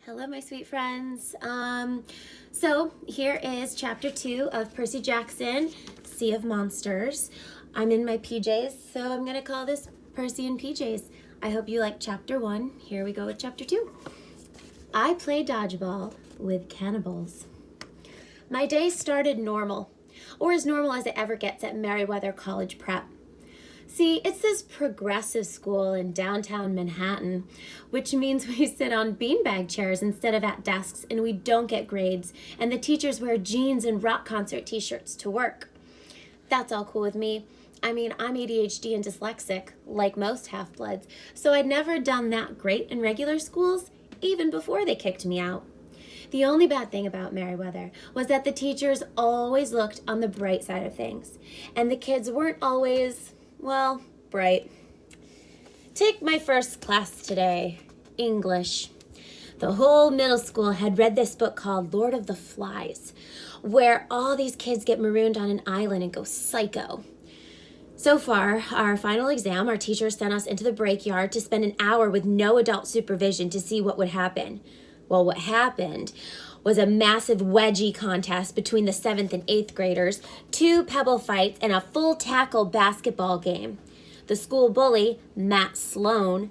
Hello, my sweet friends. So here is chapter 2 of Percy Jackson, Sea of Monsters. I'm in my PJs, so I'm going to call this Percy and PJs. I hope you like chapter 1. Here we go with chapter 2. I play dodgeball with cannibals. My day started normal, or as normal as it ever gets at Merriweather College Prep. See, it's this progressive school in downtown Manhattan, which means we sit on beanbag chairs instead of at desks, and we don't get grades, and the teachers wear jeans and rock concert t-shirts to work. That's all cool with me. I mean, I'm ADHD and dyslexic, like most half-bloods, so I'd never done that great in regular schools, even before they kicked me out. The only bad thing about Merriweather was that the teachers always looked on the bright side of things, and the kids weren't always, well, bright. Take my first class today, English. The whole middle school had read this book called Lord of the Flies, where all these kids get marooned on an island and go psycho. So far, our final exam, our teacher sent us into the break yard to spend an hour with no adult supervision to see what would happen. Well, what happened was a massive wedgie contest between the 7th and 8th graders, 2 pebble fights, and a full tackle basketball game. The school bully, Matt Sloan,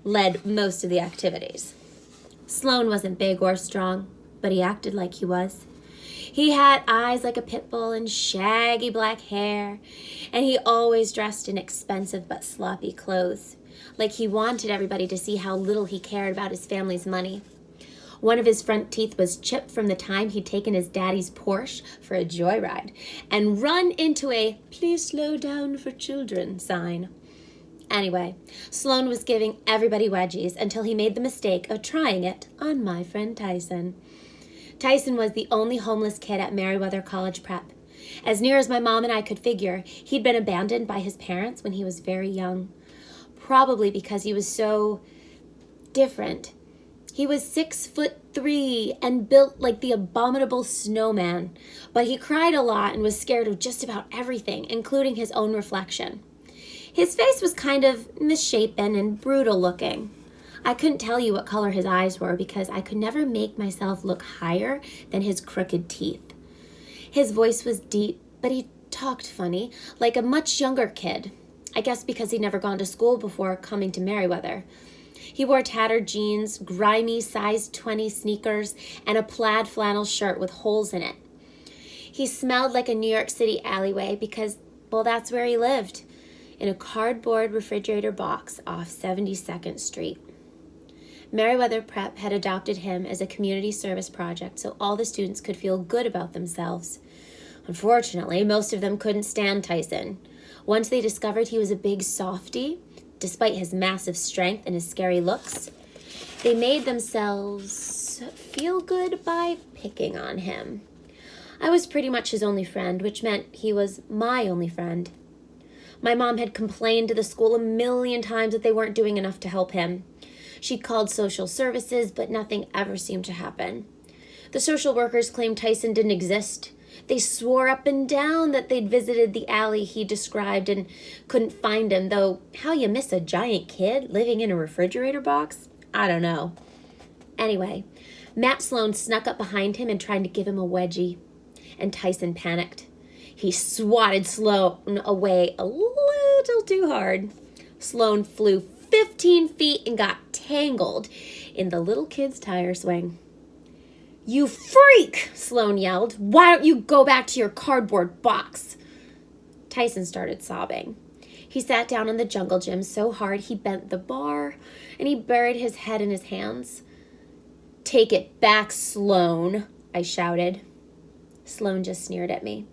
led most of the activities. Sloan wasn't big or strong, but he acted like he was. He had eyes like a pit bull and shaggy black hair, and he always dressed in expensive but sloppy clothes, like he wanted everybody to see how little he cared about his family's money. One of his front teeth was chipped from the time he'd taken his daddy's Porsche for a joyride and run into a "Please slow down for children" sign. Anyway, Sloan was giving everybody wedgies until he made the mistake of trying it on my friend Tyson. Tyson was the only homeless kid at Merriweather College Prep. As near as my mom and I could figure, he'd been abandoned by his parents when he was very young. Probably because he was so different. He was 6'3" and built like the abominable snowman, but he cried a lot and was scared of just about everything, including his own reflection. His face was kind of misshapen and brutal looking. I couldn't tell you what color his eyes were because I could never make myself look higher than his crooked teeth. His voice was deep, but he talked funny, like a much younger kid. I guess because he'd never gone to school before coming to Merriweather. He wore tattered jeans, grimy size 20 sneakers, and a plaid flannel shirt with holes in it. He smelled like a New York City alleyway because, well, that's where he lived, in a cardboard refrigerator box off 72nd Street. Merriweather Prep had adopted him as a community service project so all the students could feel good about themselves. Unfortunately, most of them couldn't stand Tyson. Once they discovered he was a big softy, despite his massive strength and his scary looks, they made themselves feel good by picking on him. I was pretty much his only friend, which meant he was my only friend. My mom had complained to the school a million times that they weren't doing enough to help him. She'd called social services, but nothing ever seemed to happen. The social workers claimed Tyson didn't exist. They swore up and down that they'd visited the alley he described and couldn't find him, though how you miss a giant kid living in a refrigerator box? I don't know. Anyway, Matt Sloan snuck up behind him and tried to give him a wedgie, and Tyson panicked. He swatted Sloan away a little too hard. Sloan flew 15 feet and got tangled in the little kid's tire swing. "You freak!" Sloan yelled. "Why don't you go back to your cardboard box?" Tyson started sobbing. He sat down on the jungle gym so hard he bent the bar, and he buried his head in his hands. "Take it back, Sloan," I shouted. Sloan just sneered at me.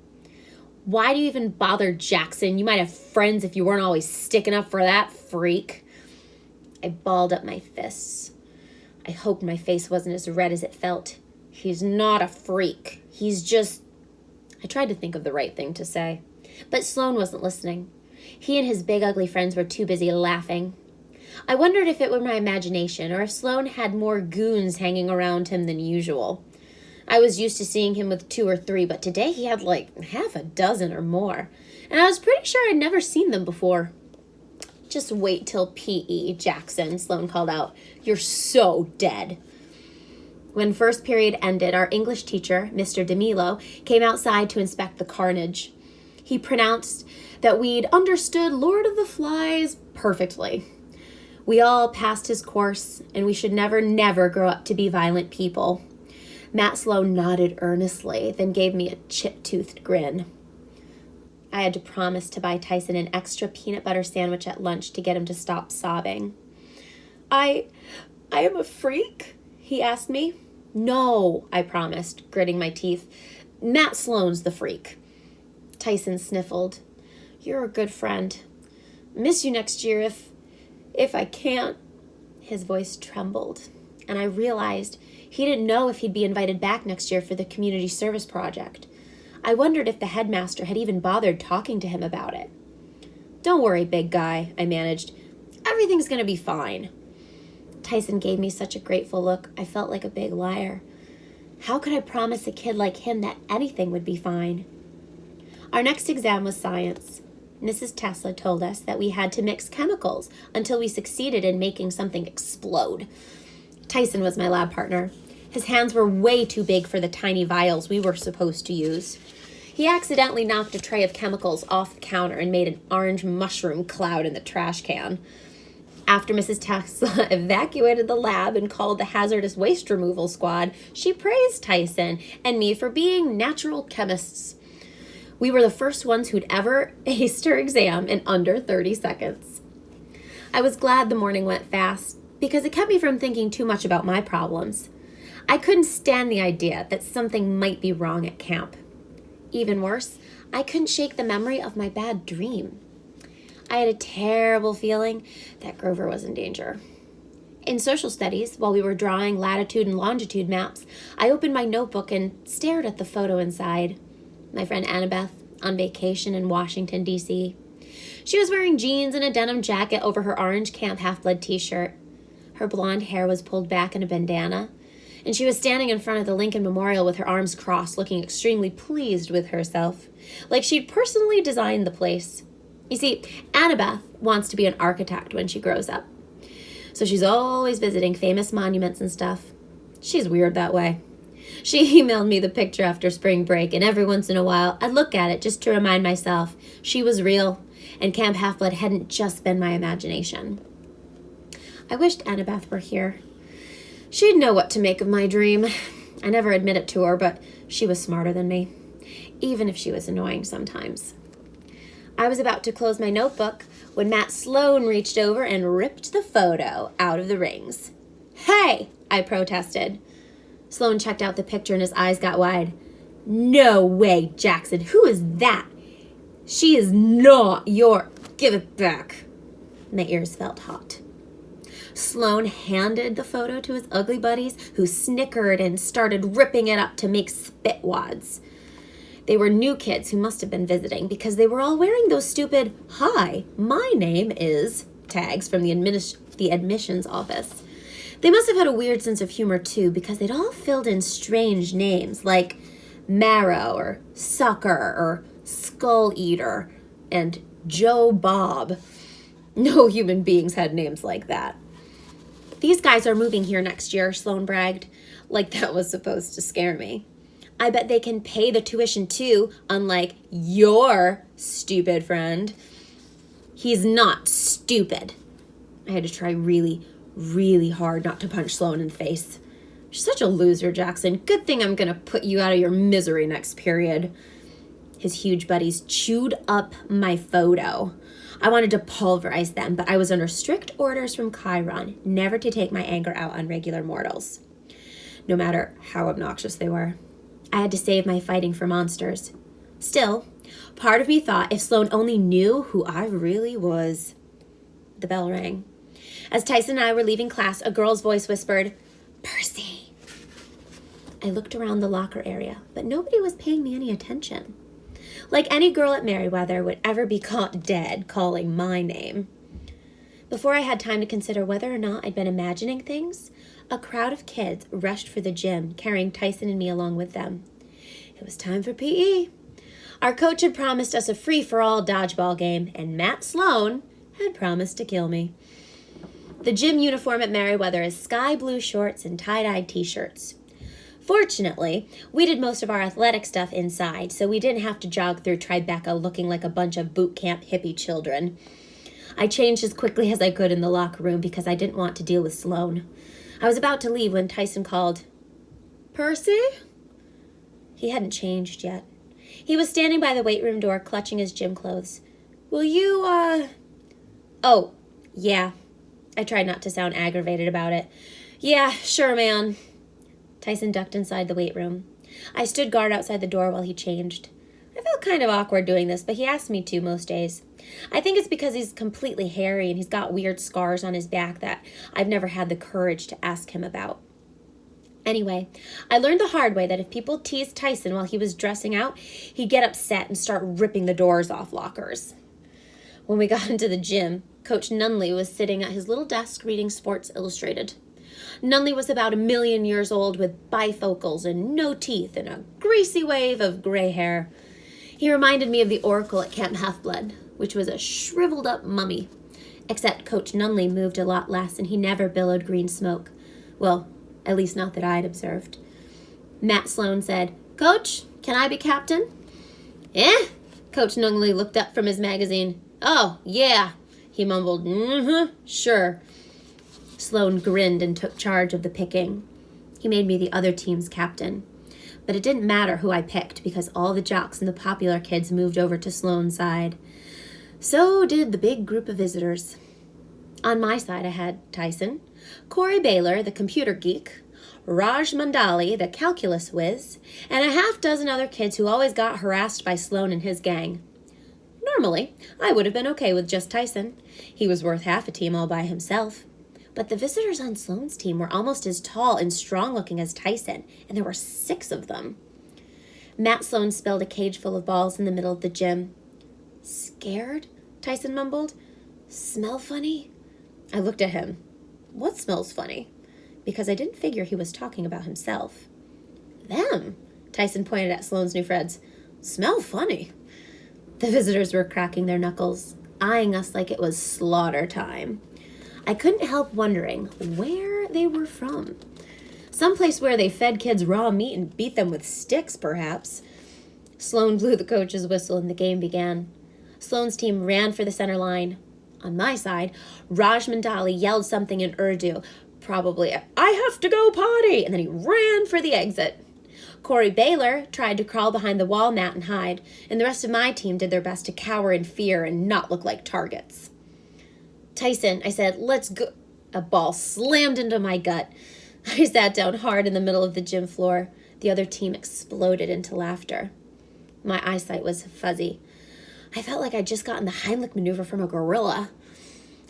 "Why do you even bother, Jackson? You might have friends if you weren't always sticking up for that freak." I balled up my fists. I hoped my face wasn't as red as it felt. "He's not a freak. He's just..." I tried to think of the right thing to say, but Sloan wasn't listening. He and his big ugly friends were too busy laughing. I wondered if it were my imagination or if Sloan had more goons hanging around him than usual. I was used to seeing him with 2 or 3, but today he had like half a dozen or more, and I was pretty sure I'd never seen them before. "Just wait till PE, Jackson," Sloan called out. "You're so dead." When first period ended, our English teacher, Mr. DeMilo, came outside to inspect the carnage. He pronounced that we'd understood Lord of the Flies perfectly. We all passed his course, and we should never grow up to be violent people. Matt Sloan nodded earnestly, then gave me a chip-toothed grin. I had to promise to buy Tyson an extra peanut butter sandwich at lunch to get him to stop sobbing. I am a freak? He asked me. No, I promised, gritting my teeth. Matt Sloan's the freak. Tyson sniffled. You're a good friend. Miss you next year if I can't. His voice trembled, and I realized he didn't know if he'd be invited back next year for the community service project. I wondered if the headmaster had even bothered talking to him about it. Don't worry, big guy, I managed. Everything's gonna be fine. Tyson gave me such a grateful look, I felt like a big liar. How could I promise a kid like him that anything would be fine? Our next exam was science. Mrs. Tesla told us that we had to mix chemicals until we succeeded in making something explode. Tyson was my lab partner. His hands were way too big for the tiny vials we were supposed to use. He accidentally knocked a tray of chemicals off the counter and made an orange mushroom cloud in the trash can. After Mrs. Tesla evacuated the lab and called the hazardous waste removal squad, she praised Tyson and me for being natural chemists. We were the first ones who'd ever aced her exam in under 30 seconds. I was glad the morning went fast because it kept me from thinking too much about my problems. I couldn't stand the idea that something might be wrong at camp. Even worse, I couldn't shake the memory of my bad dream. I had a terrible feeling that Grover was in danger. In social studies, while we were drawing latitude and longitude maps, I opened my notebook and stared at the photo inside. My friend Annabeth on vacation in Washington, D.C. She was wearing jeans and a denim jacket over her orange Camp Half-Blood t-shirt. Her blonde hair was pulled back in a bandana, and she was standing in front of the Lincoln Memorial with her arms crossed, looking extremely pleased with herself, like she'd personally designed the place. You see, Annabeth wants to be an architect when she grows up, so she's always visiting famous monuments and stuff. She's weird that way. She emailed me the picture after spring break, and every once in a while, I'd look at it just to remind myself she was real, and Camp Half-Blood hadn't just been my imagination. I wished Annabeth were here. She'd know what to make of my dream. I never admit it to her, but she was smarter than me, even if she was annoying sometimes. I was about to close my notebook when Matt Sloan reached over and ripped the photo out of the rings. Hey, I protested. Sloan checked out the picture and his eyes got wide. No way, Jackson. Who is that? She is not your... Give it back. My ears felt hot. Sloan handed the photo to his ugly buddies, who snickered and started ripping it up to make spit wads. They were new kids who must have been visiting because they were all wearing those stupid, "Hi, my name is" tags from the admissions office. They must have had a weird sense of humor too, because they'd all filled in strange names like Marrow or Sucker or Skull Eater and Joe Bob. No human beings had names like that. These guys are moving here next year, Sloan bragged, like that was supposed to scare me. I bet they can pay the tuition too, unlike your stupid friend. He's not stupid. I had to try really hard not to punch Sloan in the face. You're such a loser, Jackson. Good thing I'm gonna put you out of your misery next period. His huge buddies chewed up my photo. I wanted to pulverize them, but I was under strict orders from Chiron never to take my anger out on regular mortals, no matter how obnoxious they were. I had to save my fighting for monsters. Still, part of me thought if Sloan only knew who I really was. The bell rang. As Tyson and I were leaving class, a girl's voice whispered, "Percy." I looked around the locker area, but nobody was paying me any attention. Like any girl at Merriweather would ever be caught dead calling my name. Before I had time to consider whether or not I'd been imagining things, a crowd of kids rushed for the gym, carrying Tyson and me along with them. It was time for PE. Our coach had promised us a free-for-all dodgeball game, and Matt Sloan had promised to kill me. The gym uniform at Merriweather is sky blue shorts and tie-dyed t-shirts. Fortunately, we did most of our athletic stuff inside, so we didn't have to jog through Tribeca looking like a bunch of boot camp hippie children. I changed as quickly as I could in the locker room because I didn't want to deal with Sloan. I was about to leave when Tyson called, "Percy?" He hadn't changed yet. He was standing by the weight room door clutching his gym clothes. "Will you, Oh, yeah." I tried not to sound aggravated about it. "Yeah, sure, man." Tyson ducked inside the weight room. I stood guard outside the door while he changed. I felt kind of awkward doing this, but he asked me to most days. I think it's because he's completely hairy and he's got weird scars on his back that I've never had the courage to ask him about. Anyway, I learned the hard way that if people teased Tyson while he was dressing out, he'd get upset and start ripping the doors off lockers. When we got into the gym, Coach Nunley was sitting at his little desk reading Sports Illustrated. Nunley was about 1,000,000 years old with bifocals and no teeth and a greasy wave of gray hair. He reminded me of the Oracle at Camp Half-Blood, which was a shriveled up mummy. Except Coach Nunley moved a lot less and he never billowed green smoke. Well, at least not that I'd observed. Matt Sloan said, "Coach, can I be captain?" "Eh?" Coach Nunley looked up from his magazine. "Oh, yeah." He mumbled, "Sure." Sloan grinned and took charge of the picking. He made me the other team's captain. But it didn't matter who I picked because all the jocks and the popular kids moved over to Sloan's side. So did the big group of visitors. On my side, I had Tyson, Corey Baylor, the computer geek, Raj Mandali, the calculus whiz, and a half dozen other kids who always got harassed by Sloan and his gang. Normally, I would have been okay with just Tyson. He was worth half a team all by himself. But the visitors on Sloan's team were almost as tall and strong-looking as Tyson, and there were 6 of them. Matt Sloan spilled a cage full of balls in the middle of the gym. "Scared?" Tyson mumbled. "Smell funny?" I looked at him. "What smells funny?" Because I didn't figure he was talking about himself. "Them," Tyson pointed at Sloan's new friends. "Smell funny." The visitors were cracking their knuckles, eyeing us like it was slaughter time. I couldn't help wondering where they were from. Someplace where they fed kids raw meat and beat them with sticks, perhaps. Sloan blew the coach's whistle and the game began. Sloan's team ran for the center line. On my side, Raj Mandali yelled something in Urdu, probably, "I have to go potty," and then he ran for the exit. Corey Baylor tried to crawl behind the wall mat and hide, and the rest of my team did their best to cower in fear and not look like targets. "Tyson," I said, "let's go." A ball slammed into my gut. I sat down hard in the middle of the gym floor. The other team exploded into laughter. My eyesight was fuzzy. I felt like I'd just gotten the Heimlich maneuver from a gorilla.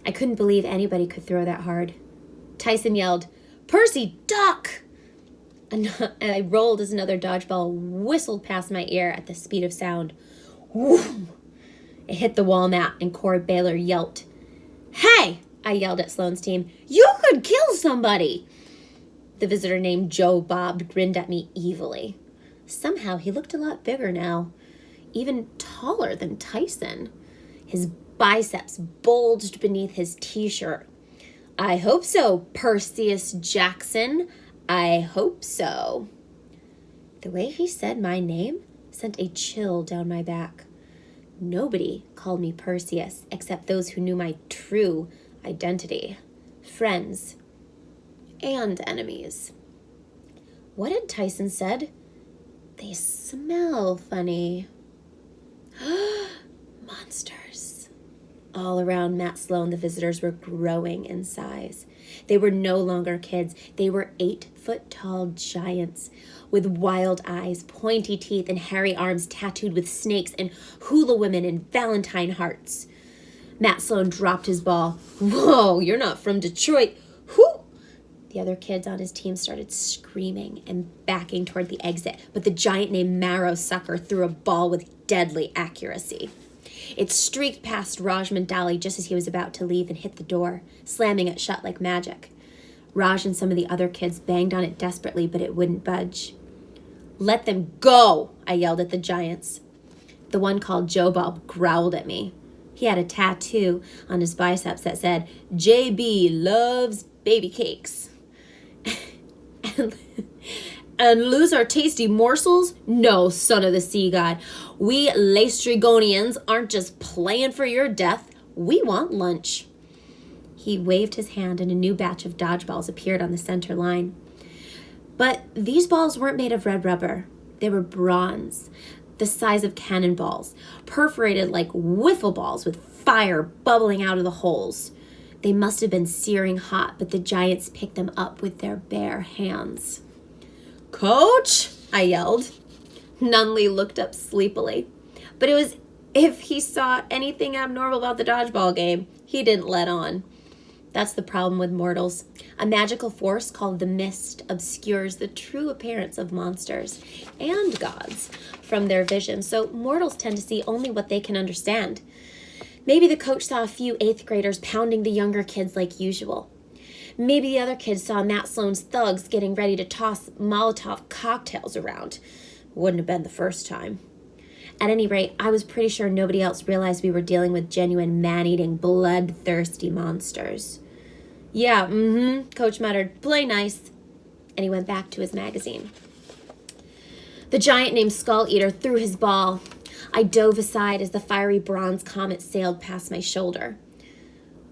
I couldn't believe anybody could throw that hard. Tyson yelled, "Percy, duck!" And I rolled as another dodgeball whistled past my ear at the speed of sound. Whoom! It hit the wall mat and Corey Baylor yelped. "Hey!" I yelled at Sloan's team. "You could kill somebody!" The visitor named Joe Bob grinned at me evilly. Somehow he looked a lot bigger now, even taller than Tyson. His biceps bulged beneath his t-shirt. "I hope so, Percy Jackson. I hope so." The way he said my name sent a chill down my back. Nobody called me Perseus except those who knew my true identity, friends and enemies. What had Tyson said? "They smell funny." Monsters. All around Matt Sloan, the visitors were growing in size. They were no longer kids. They were 8-foot-tall giants with wild eyes, pointy teeth, and hairy arms tattooed with snakes and hula women and Valentine hearts. Matt Sloan dropped his ball. "Whoa, you're not from Detroit." "Whoo!" The other kids on his team started screaming and backing toward the exit, but the giant named Marrow Sucker threw a ball with deadly accuracy. It streaked past Raj Mandali just as he was about to leave and hit the door, slamming it shut like magic. Raj and some of the other kids banged on it desperately, but it wouldn't budge. "Let them go," I yelled at the giants. The one called Joe Bob growled at me. He had a tattoo on his biceps that said, "JB loves baby cakes." And lose our tasty morsels? No, son of the sea god. We Laestrygonians aren't just playing for your death. We want lunch. He waved his hand and a new batch of dodgeballs appeared on the center line. But these balls weren't made of red rubber. They were bronze, the size of cannonballs, perforated like wiffle balls with fire bubbling out of the holes. They must have been searing hot, but the giants picked them up with their bare hands. Coach, I yelled. Nunley looked up sleepily, but it was if he saw anything abnormal about the dodgeball game, he didn't let on. That's the problem with mortals. A magical force called the mist obscures the true appearance of monsters and gods from their vision, so mortals tend to see only what they can understand. Maybe the coach saw a few 8th graders pounding the younger kids like usual. Maybe the other kids saw Matt Sloan's thugs getting ready to toss Molotov cocktails around. Wouldn't have been the first time. At any rate, I was pretty sure nobody else realized we were dealing with genuine man-eating, bloodthirsty monsters. Yeah, Coach muttered. Play nice. And he went back to his magazine. The giant named Skull Eater threw his ball. I dove aside as the fiery bronze comet sailed past my shoulder.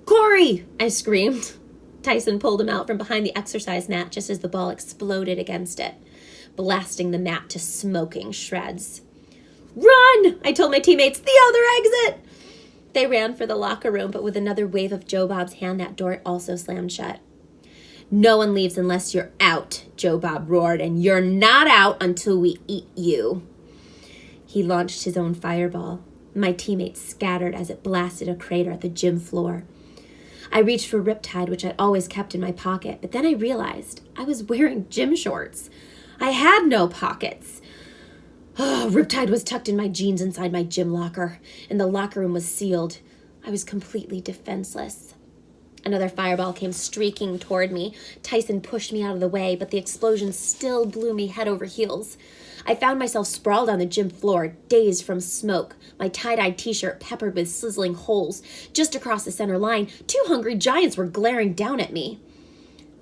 Corey! I screamed. Tyson pulled him out from behind the exercise mat just as the ball exploded against it, blasting the mat to smoking shreds. Run! I told my teammates, the other exit! They ran for the locker room, but with another wave of Joe Bob's hand, that door also slammed shut. No one leaves unless you're out, Joe Bob roared, and you're not out until we eat you. He launched his own fireball. My teammates scattered as it blasted a crater at the gym floor. I reached for Riptide, which I'd always kept in my pocket, but then I realized I was wearing gym shorts. I had no pockets. Riptide was tucked in my jeans inside my gym locker, and the locker room was sealed. I was completely defenseless. Another fireball came streaking toward me. Tyson pushed me out of the way, but the explosion still blew me head over heels. I found myself sprawled on the gym floor, dazed from smoke, my tie-dyed t-shirt peppered with sizzling holes. Just across the center line, 2 hungry giants were glaring down at me.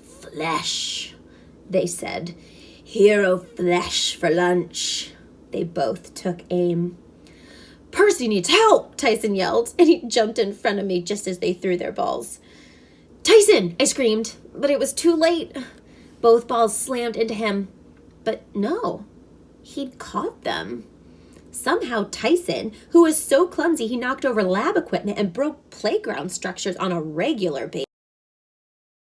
Flesh, they said. Hero flesh for lunch. They both took aim. Percy needs help, Tyson yelled, and he jumped in front of me just as they threw their balls. Tyson, I screamed, but it was too late. Both balls slammed into him, but no, he'd caught them. Somehow Tyson, who was so clumsy he knocked over lab equipment and broke playground structures on a regular basis,